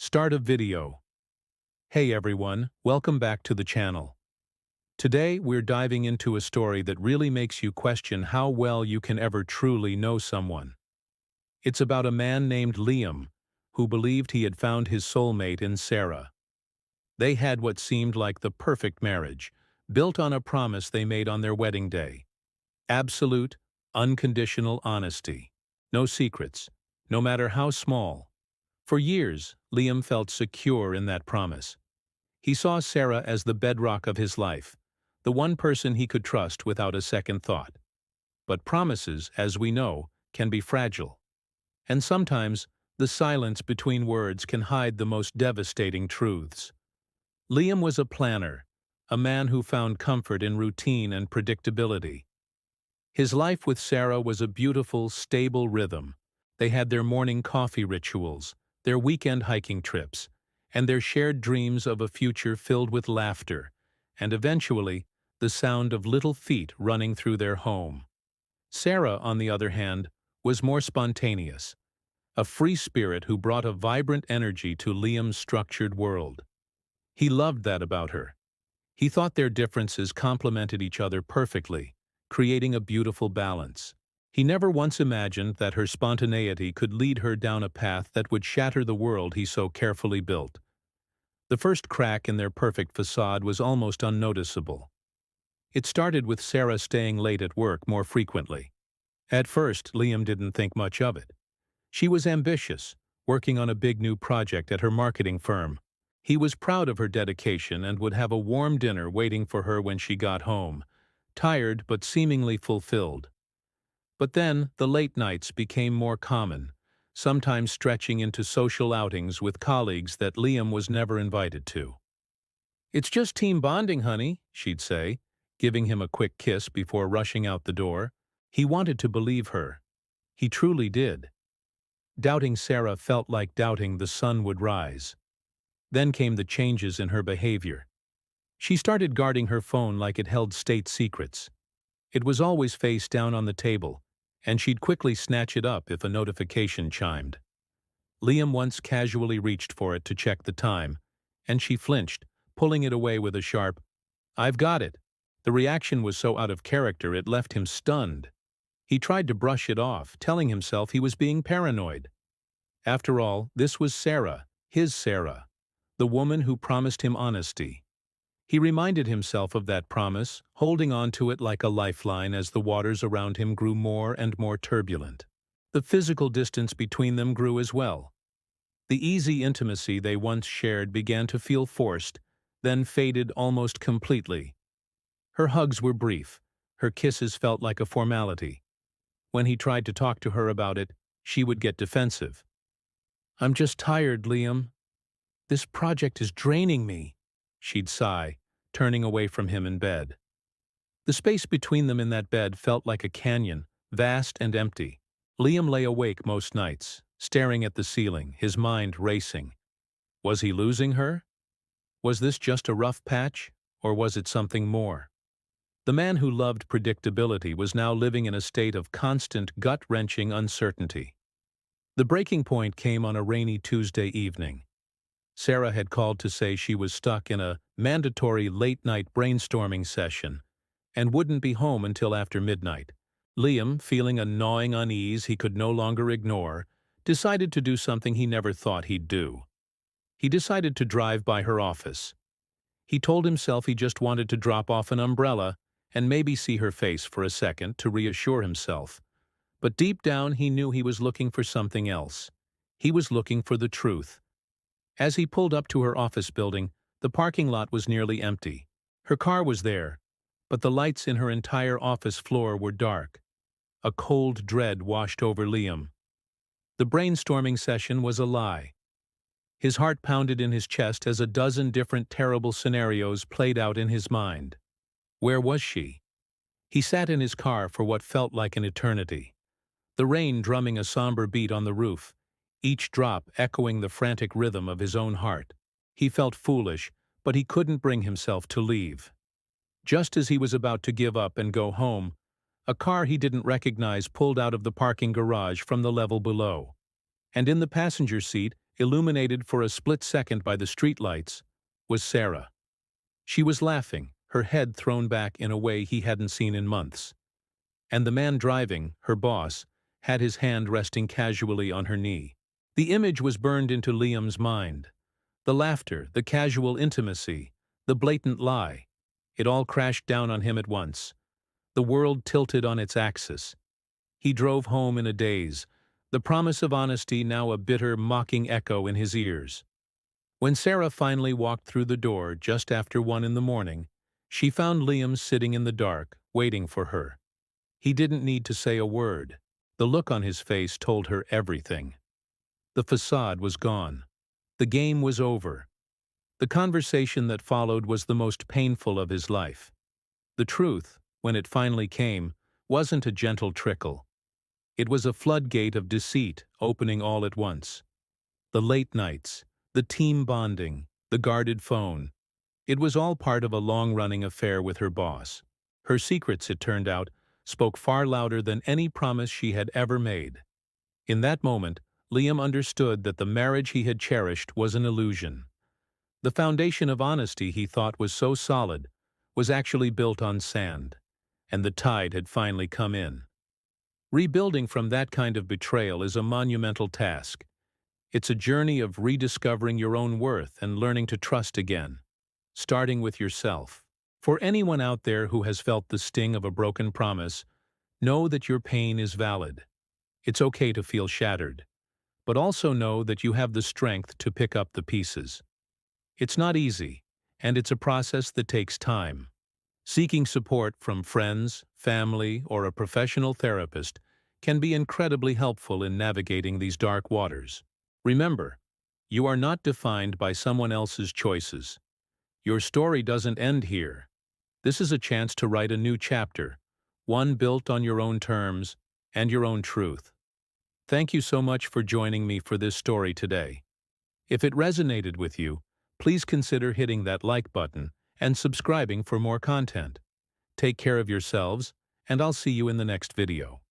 Start of video. Hey everyone, welcome back to the channel. Today we're diving into a story that really makes you question how well you can ever truly know someone. It's about a man named Liam, who believed he had found his soulmate in Sarah. They had what seemed like the perfect marriage, built on a promise they made on their wedding day. Absolute, unconditional honesty. No secrets, no matter how small. For years, Liam felt secure in that promise. He saw Sarah as the bedrock of his life, the one person he could trust without a second thought. But promises, as we know, can be fragile. And sometimes, the silence between words can hide the most devastating truths. Liam was a planner, a man who found comfort in routine and predictability. His life with Sarah was a beautiful, stable rhythm. They had their morning coffee rituals, their weekend hiking trips, and their shared dreams of a future filled with laughter, and eventually, the sound of little feet running through their home. Sarah, on the other hand, was more spontaneous, a free spirit who brought a vibrant energy to Liam's structured world. He loved that about her. He thought their differences complemented each other perfectly, creating a beautiful balance. He never once imagined that her spontaneity could lead her down a path that would shatter the world he so carefully built. The first crack in their perfect facade was almost unnoticeable. It started with Sarah staying late at work more frequently. At first, Liam didn't think much of it. She was ambitious, working on a big new project at her marketing firm. He was proud of her dedication and would have a warm dinner waiting for her when she got home, tired but seemingly fulfilled. But then, the late nights became more common, sometimes stretching into social outings with colleagues that Liam was never invited to. "It's just team bonding, honey," she'd say, giving him a quick kiss before rushing out the door. He wanted to believe her. He truly did. Doubting Sarah felt like doubting the sun would rise. Then came the changes in her behavior. She started guarding her phone like it held state secrets. It was always face down on the table, and she'd quickly snatch it up if a notification chimed. Liam once casually reached for it to check the time, and she flinched, pulling it away with a sharp, "I've got it." The reaction was so out of character it left him stunned. He tried to brush it off, telling himself he was being paranoid. After all, this was Sarah, his Sarah, the woman who promised him honesty. He reminded himself of that promise, holding on to it like a lifeline as the waters around him grew more and more turbulent. The physical distance between them grew as well. The easy intimacy they once shared began to feel forced, then faded almost completely. Her hugs were brief, her kisses felt like a formality. When he tried to talk to her about it, she would get defensive. "I'm just tired, Liam. This project is draining me," she'd sigh, turning away from him in bed. The space between them in that bed felt like a canyon, vast and empty. Liam lay awake most nights, staring at the ceiling, his mind racing. Was he losing her? Was this just a rough patch, or was it something more? The man who loved predictability was now living in a state of constant, gut-wrenching uncertainty. The breaking point came on a rainy Tuesday evening. Sarah had called to say she was stuck in a mandatory late-night brainstorming session and wouldn't be home until after midnight. Liam, feeling a gnawing unease he could no longer ignore, decided to do something he never thought he'd do. He decided to drive by her office. He told himself he just wanted to drop off an umbrella and maybe see her face for a second to reassure himself. But deep down he knew he was looking for something else. He was looking for the truth. As he pulled up to her office building, the parking lot was nearly empty. Her car was there, but the lights in her entire office floor were dark. A cold dread washed over Liam. The brainstorming session was a lie. His heart pounded in his chest as a dozen different terrible scenarios played out in his mind. Where was she? He sat in his car for what felt like an eternity. The rain drumming a somber beat on the roof, each drop echoing the frantic rhythm of his own heart. He felt foolish, but he couldn't bring himself to leave. Just as he was about to give up and go home, a car he didn't recognize pulled out of the parking garage from the level below. And in the passenger seat, illuminated for a split second by the streetlights, was Sarah. She was laughing, her head thrown back in a way he hadn't seen in months. And the man driving, her boss, had his hand resting casually on her knee. The image was burned into Liam's mind. The laughter, the casual intimacy, the blatant lie. It all crashed down on him at once. The world tilted on its axis. He drove home in a daze, the promise of honesty now a bitter, mocking echo in his ears. When Sarah finally walked through the door just after 1 in the morning, she found Liam sitting in the dark, waiting for her. He didn't need to say a word. The look on his face told her everything. The facade was gone. The game was over. The conversation that followed was the most painful of his life. The truth, when it finally came, wasn't a gentle trickle. It was a floodgate of deceit opening all at once. The late nights, the team bonding, the guarded phone. It was all part of a long-running affair with her boss. Her secrets, it turned out, spoke far louder than any promise she had ever made. In that moment, Liam understood that the marriage he had cherished was an illusion. The foundation of honesty he thought was so solid was actually built on sand, and the tide had finally come in. Rebuilding from that kind of betrayal is a monumental task. It's a journey of rediscovering your own worth and learning to trust again, starting with yourself. For anyone out there who has felt the sting of a broken promise, know that your pain is valid. It's okay to feel shattered, but also know that you have the strength to pick up the pieces. It's not easy, and it's a process that takes time. Seeking support from friends, family, or a professional therapist can be incredibly helpful in navigating these dark waters. Remember, you are not defined by someone else's choices. Your story doesn't end here. This is a chance to write a new chapter, one built on your own terms and your own truth. Thank you so much for joining me for this story today. If it resonated with you, please consider hitting that like button and subscribing for more content. Take care of yourselves, and I'll see you in the next video.